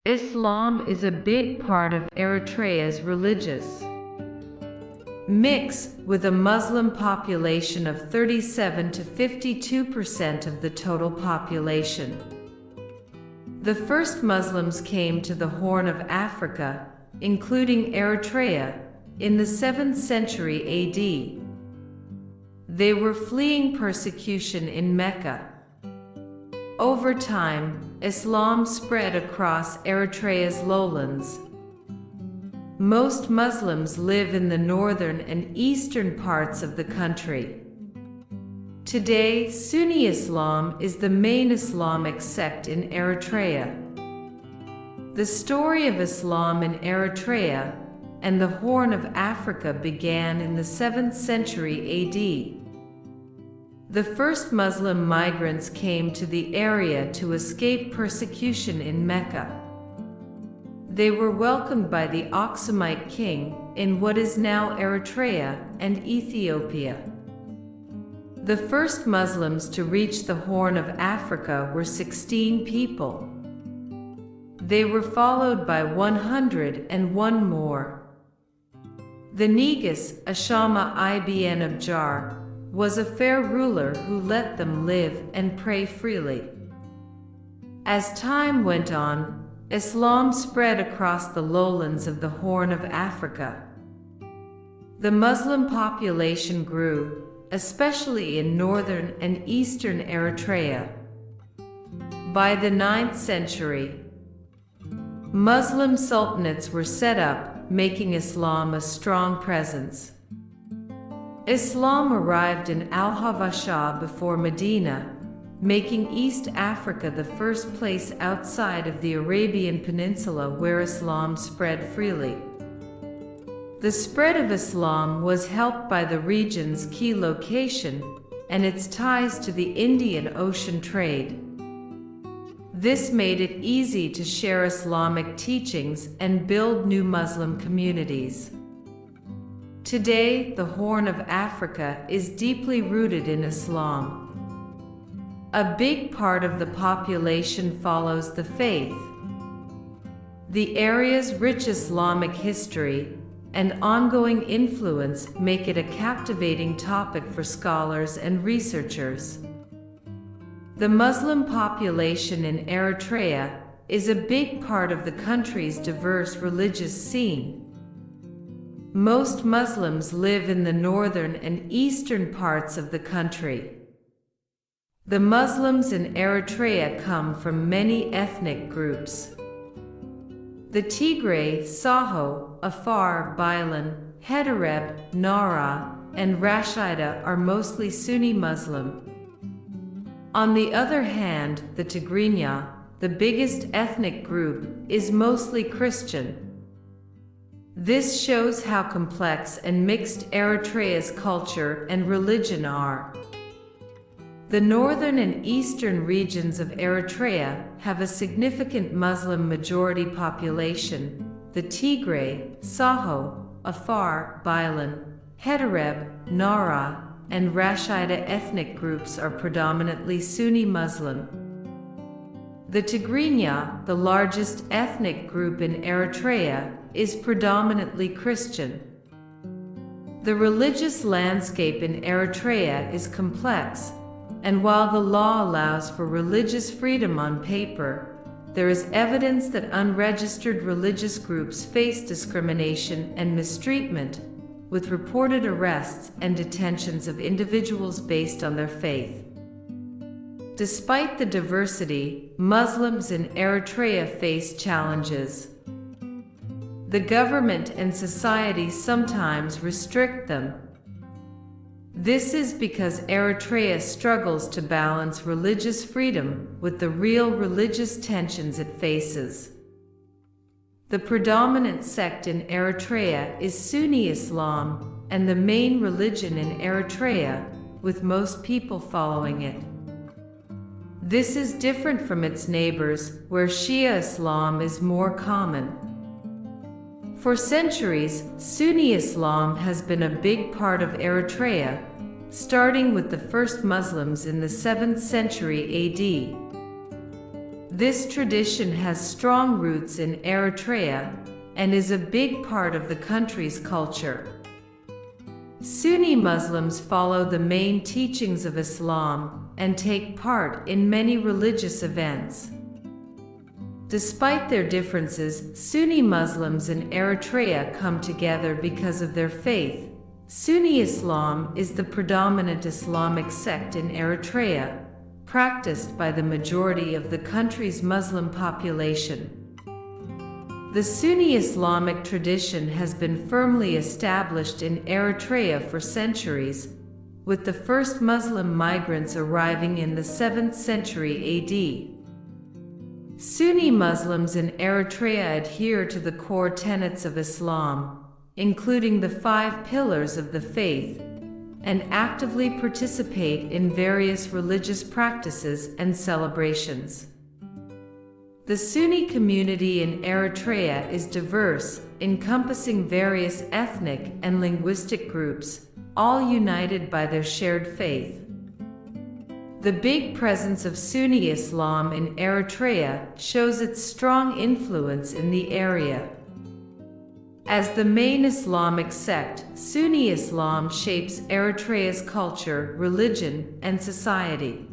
Islam is a big part of Eritrea's religious mix, with a Muslim population of 37 to 52% of the total population. The first Muslims came to the Horn of Africa, including Eritrea, in the 7th century AD. They were fleeing persecution in Mecca. Over time, Islam spread across Eritrea's lowlands. Most Muslims live in the northern and eastern parts of the country. Today, Sunni Islam is the main Islamic sect in Eritrea. The story of Islam in Eritrea and the Horn of Africa began in the 7th century AD. The first Muslim migrants came to the area to escape persecution in Mecca. They were welcomed by the Aksumite king in what is now Eritrea and Ethiopia. The first Muslims to reach the Horn of Africa were 16 people. They were followed by 101 more. The Negus, Ashama ibn Abjar, was a fair ruler who let them live and pray freely. As time went on, Islam spread across the lowlands of the Horn of Africa. The Muslim population grew, especially in northern and eastern Eritrea. By the 9th century, Muslim sultanates were set up, making Islam a strong presence. Islam arrived in Al-Habasha before Medina, making East Africa the first place outside of the Arabian Peninsula where Islam spread freely. The spread of Islam was helped by the region's key location and its ties to the Indian Ocean trade. This made it easy to share Islamic teachings and build new Muslim communities. Today, the Horn of Africa is deeply rooted in Islam. A big part of the population follows the faith. The area's rich Islamic history and ongoing influence make it a captivating topic for scholars and researchers. The Muslim population in Eritrea is a big part of the country's diverse religious scene. Most Muslims live in the northern and eastern parts of the country. The Muslims in Eritrea come from many ethnic groups. The Tigray, Saho, Afar, Bilan, Hedareb, Nara, and Rashida are mostly Sunni Muslim. On the other hand, the Tigrinya, the biggest ethnic group, is mostly Christian. This shows how complex and mixed Eritrea's culture and religion are. The northern and eastern regions of Eritrea have a significant Muslim majority population. The Tigray, Saho, Afar, Bilan, Hedareb, Nara, and Rashida ethnic groups are predominantly Sunni Muslim. The Tigrinya, the largest ethnic group in Eritrea, is predominantly Christian. The religious landscape in Eritrea is complex, and while the law allows for religious freedom on paper, there is evidence that unregistered religious groups face discrimination and mistreatment, with reported arrests and detentions of individuals based on their faith. Despite the diversity, Muslims in Eritrea face challenges. The government and society sometimes restrict them. This is because Eritrea struggles to balance religious freedom with the real religious tensions it faces. The predominant sect in Eritrea is Sunni Islam, and the main religion in Eritrea, with most people following it. This is different from its neighbors, where Shia Islam is more common. For centuries, Sunni Islam has been a big part of Eritrea, starting with the first Muslims in the 7th century AD. This tradition has strong roots in Eritrea and is a big part of the country's culture. Sunni Muslims follow the main teachings of Islam and take part in many religious events. Despite their differences, Sunni Muslims in Eritrea come together because of their faith. Sunni Islam is the predominant Islamic sect in Eritrea, practiced by the majority of the country's Muslim population. The Sunni Islamic tradition has been firmly established in Eritrea for centuries, with the first Muslim migrants arriving in the 7th century AD. Sunni Muslims in Eritrea adhere to the core tenets of Islam, including the 5 pillars of the faith, and actively participate in various religious practices and celebrations. The Sunni community in Eritrea is diverse, encompassing various ethnic and linguistic groups, all united by their shared faith. The big presence of Sunni Islam in Eritrea shows its strong influence in the area. As the main Islamic sect, Sunni Islam shapes Eritrea's culture, religion, and society.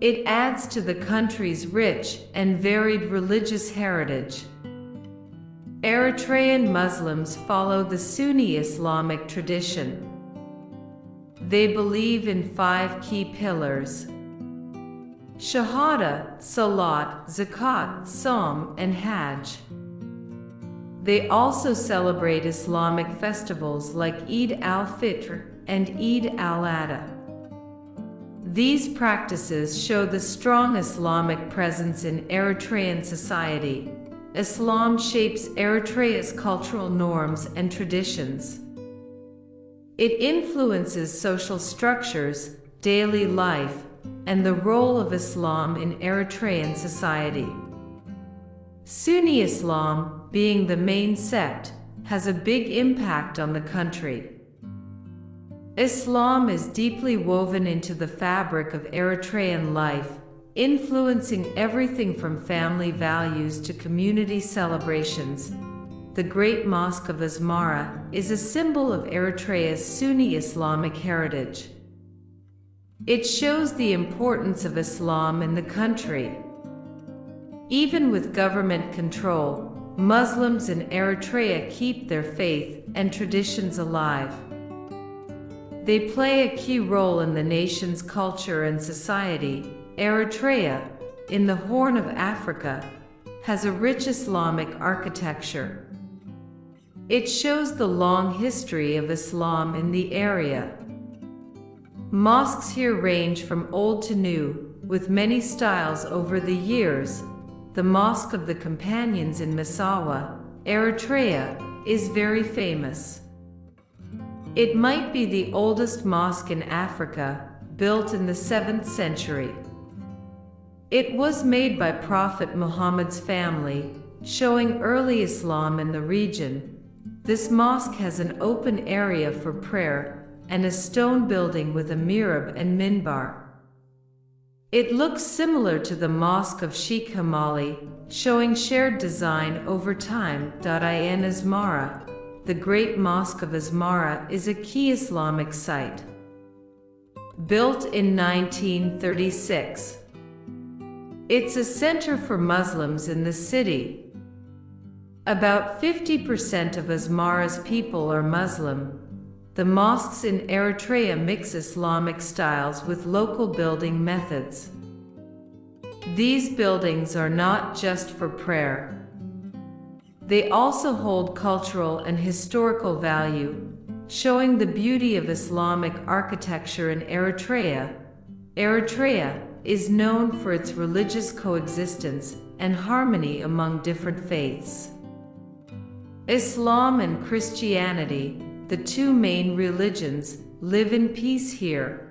It adds to the country's rich and varied religious heritage. Eritrean Muslims follow the Sunni Islamic tradition. They believe in 5 key pillars: Shahada, Salat, Zakat, Sawm, and Hajj. They also celebrate Islamic festivals like Eid al-Fitr and Eid al-Adha. These practices show the strong Islamic presence in Eritrean society. Islam shapes Eritrea's cultural norms and traditions. It influences social structures, daily life, and the role of Islam in Eritrean society. Sunni Islam, being the main sect, has a big impact on the country. Islam is deeply woven into the fabric of Eritrean life, influencing everything from family values to community celebrations. The Great Mosque of Asmara is a symbol of Eritrea's Sunni Islamic heritage. It shows the importance of Islam in the country. Even with government control, Muslims in Eritrea keep their faith and traditions alive. They play a key role in the nation's culture and society. Eritrea, in the Horn of Africa, has a rich Islamic architecture. It shows the long history of Islam in the area. Mosques here range from old to new, with many styles over the years. The Mosque of the Companions in Massawa, Eritrea, is very famous. It might be the oldest mosque in Africa, built in the 7th century. It was made by Prophet Muhammad's family, showing early Islam in the region. This mosque has an open area for prayer and a stone building with a mihrab and minbar. It looks similar to the Mosque of Sheikh Hamali, showing shared design over time. In Asmara, the Great Mosque of Asmara is a key Islamic site. Built in 1936. It's a center for Muslims in the city. About 50% of Asmara's people are Muslim. The mosques in Eritrea mix Islamic styles with local building methods. These buildings are not just for prayer. They also hold cultural and historical value, showing the beauty of Islamic architecture in Eritrea. Eritrea is known for its religious coexistence and harmony among different faiths. Islam and Christianity, the 2 main religions, live in peace here.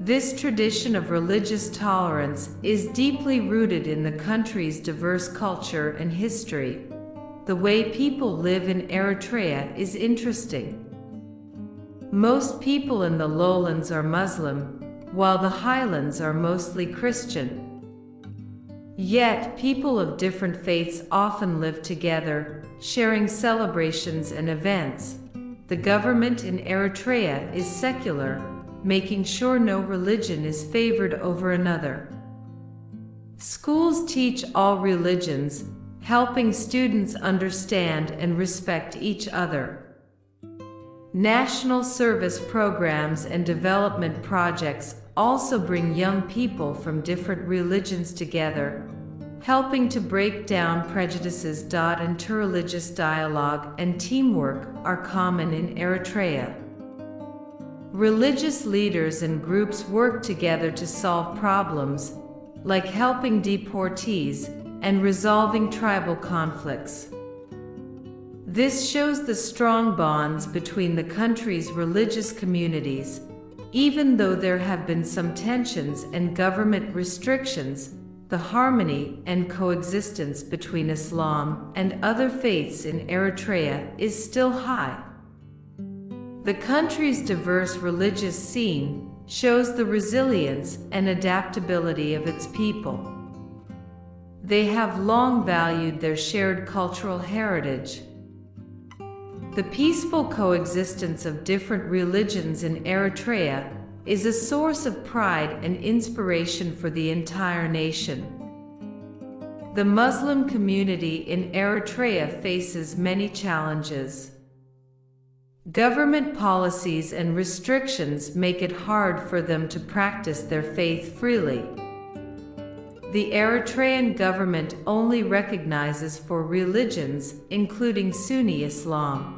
This tradition of religious tolerance is deeply rooted in the country's diverse culture and history. The way people live in Eritrea is interesting. Most people in the lowlands are Muslim, while the highlands are mostly Christian. Yet, people of different faiths often live together, sharing celebrations and events. The government in Eritrea is secular, making sure no religion is favored over another. Schools teach all religions, helping students understand and respect each other. National service programs and development projects also bring young people from different religions together, helping to break down prejudices. Interreligious dialogue and teamwork are common in Eritrea. Religious leaders and groups work together to solve problems, like helping deportees and resolving tribal conflicts. This shows the strong bonds between the country's religious communities. Even though there have been some tensions and government restrictions, the harmony and coexistence between Islam and other faiths in Eritrea is still high. The country's diverse religious scene shows the resilience and adaptability of its people. They have long valued their shared cultural heritage. The peaceful coexistence of different religions in Eritrea is a source of pride and inspiration for the entire nation. The Muslim community in Eritrea faces many challenges. Government policies and restrictions make it hard for them to practice their faith freely. The Eritrean government only recognizes four religions, including Sunni Islam.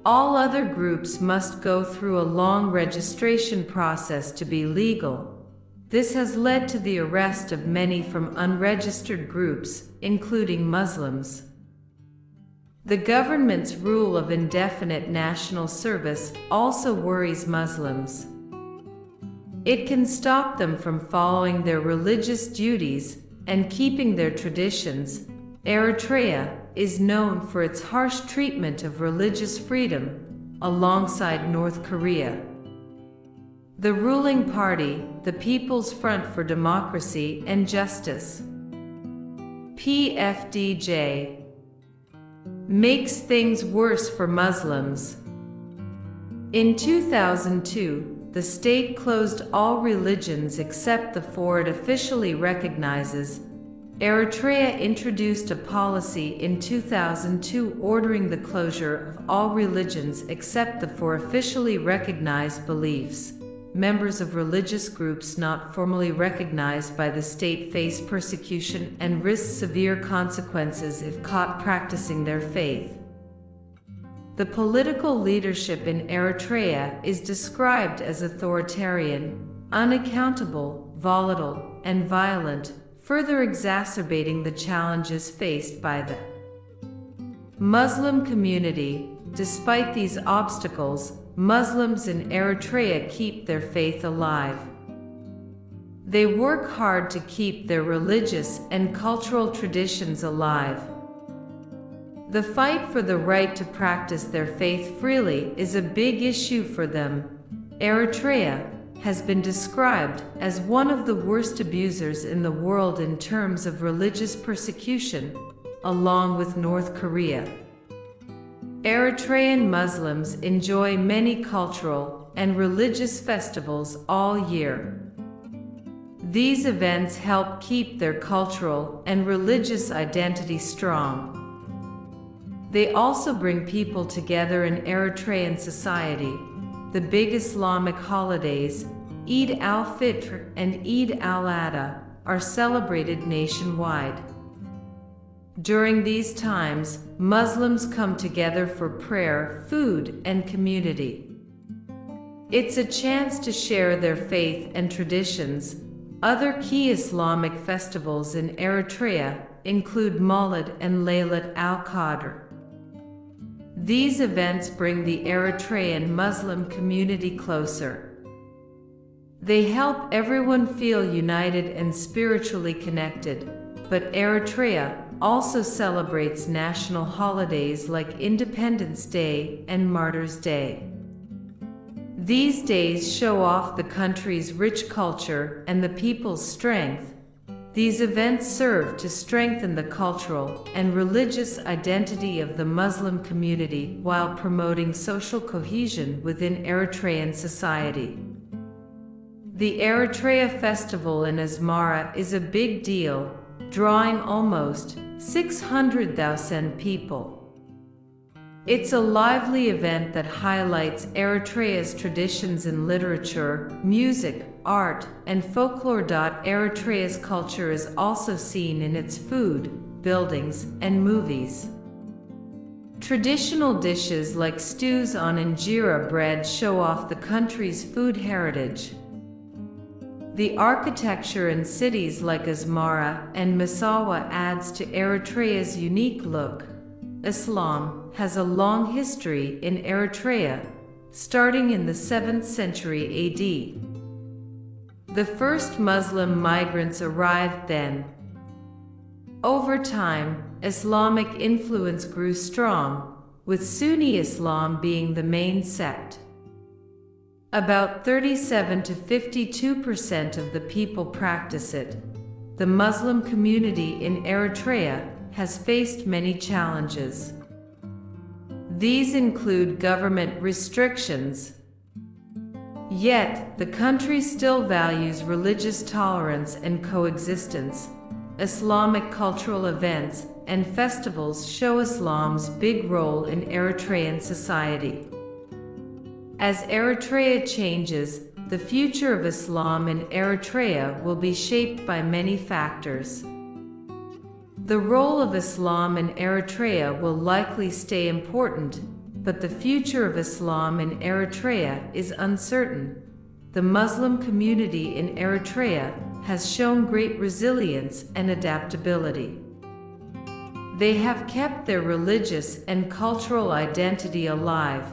All other groups must go through a long registration process to be legal. This has led to the arrest of many from unregistered groups, including Muslims. The government's rule of indefinite national service also worries Muslims. It can stop them from following their religious duties and keeping their traditions. Eritrea is known for its harsh treatment of religious freedom, alongside North Korea. The ruling party, the People's Front for Democracy and Justice, PFDJ, makes things worse for Muslims. In 2002, the state closed all religions except the four it officially recognizes. Eritrea introduced a policy in 2002 ordering the closure of all religions except the four officially recognized beliefs. Members of religious groups not formally recognized by the state face persecution and risk severe consequences if caught practicing their faith. The political leadership in Eritrea is described as authoritarian, unaccountable, volatile, and violent, further exacerbating the challenges faced by the Muslim community. Despite these obstacles, Muslims in Eritrea keep their faith alive. They work hard to keep their religious and cultural traditions alive. The fight for the right to practice their faith freely is a big issue for them. Eritrea has been described as one of the worst abusers in the world in terms of religious persecution, along with North Korea. Eritrean Muslims enjoy many cultural and religious festivals all year. These events help keep their cultural and religious identity strong. They also bring people together in Eritrean society. The big Islamic holidays, Eid al-Fitr and Eid al-Adha, are celebrated nationwide. During these times, Muslims come together for prayer, food, and community. It's a chance to share their faith and traditions. Other key Islamic festivals in Eritrea include Mawlid and Laylat al-Qadr. These events bring the Eritrean Muslim community closer. They help everyone feel united and spiritually connected, but Eritrea also celebrates national holidays like Independence Day and Martyrs' Day. These days show off the country's rich culture and the people's strength. These events serve to strengthen the cultural and religious identity of the Muslim community while promoting social cohesion within Eritrean society. The Eritrea Festival in Asmara is a big deal, drawing almost 600,000 people. It's a lively event that highlights Eritrea's traditions in literature, music, art, and folklore. Eritrea's culture is also seen in its food, buildings, and movies. Traditional dishes like stews on injera bread show off the country's food heritage. The architecture in cities like Asmara and Massawa adds to Eritrea's unique look. Islam has a long history in Eritrea, starting in the 7th century AD. The first Muslim migrants arrived then. Over time, Islamic influence grew strong, with Sunni Islam being the main sect. About 37 to 52% of the people practice it. The Muslim community in Eritrea has faced many challenges. These include government restrictions. Yet, the country still values religious tolerance and coexistence. Islamic cultural events and festivals show Islam's big role in Eritrean society. As Eritrea changes, the future of Islam in Eritrea will be shaped by many factors. The role of Islam in Eritrea will likely stay important, but the future of Islam in Eritrea is uncertain. The Muslim community in Eritrea has shown great resilience and adaptability. They have kept their religious and cultural identity alive.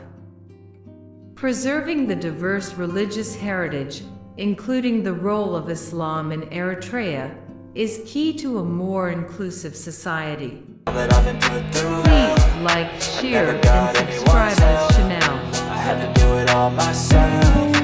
Preserving the diverse religious heritage, including the role of Islam in Eritrea, is key to a more inclusive society. Please like, share, and subscribe this channel. I had to do it all myself.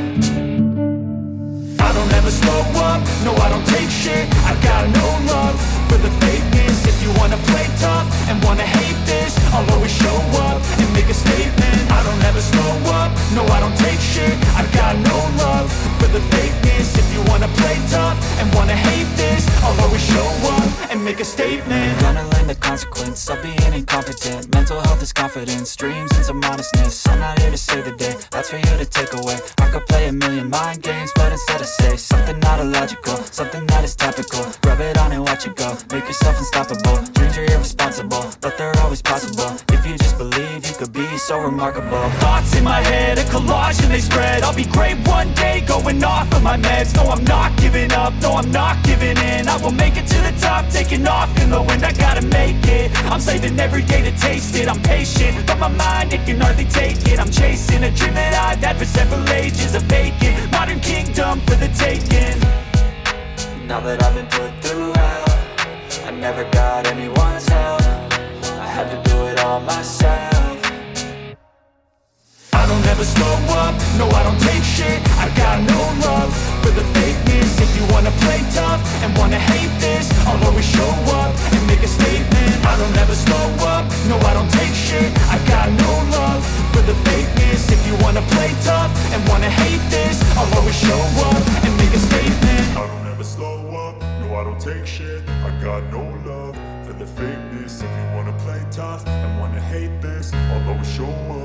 I don't ever slow up, no I don't take shit. I got no love for the fakeness. If you wanna play tough and wanna hate this, I'll always show up and make a statement. I don't ever slow up, no I don't take shit. I got no love for the fakeness. If you wanna play tough and wanna hate this, I'll always show up and make a statement. Gonna learn the consequence of being incompetent. Mental health is confidence, dreams and some modestness. I'm not here to save the day, that's for you to take away. I could play a million mind games, but instead I say something not illogical, something that is topical. Rub it on and watch it go, make yourself unstoppable. Dreams are irresponsible, but they're always possible. If you just believe, you could be so remarkable. Thoughts in my head, a collage and they spread. I'll be great one day, going off of my meds. No, I'm not giving up, no, I'm not giving in. I will make it to the top, taking off in the wind. I gotta make it, I'm saving every day to taste it. I'm patient, but my mind, it can hardly take it. I'm chasing a dream that I've had for several ages. A vacant, modern kingdom for the taking. Now that I've been put through hell, I never got anyone's help. I had to do it all myself. I don't ever slow up, no I don't take shit. I got no love for the fakeness. If you wanna play tough and wanna hate this, I'll always show up and make a statement. I don't ever slow up, no I don't take shit. I got no love for the fakeness. If you wanna play tough and wanna hate this, I'll always show up and make a statement. I don't ever slow up, no I don't take shit. I got no love for the fakeness. If you wanna play tough and wanna hate this, I'll always show up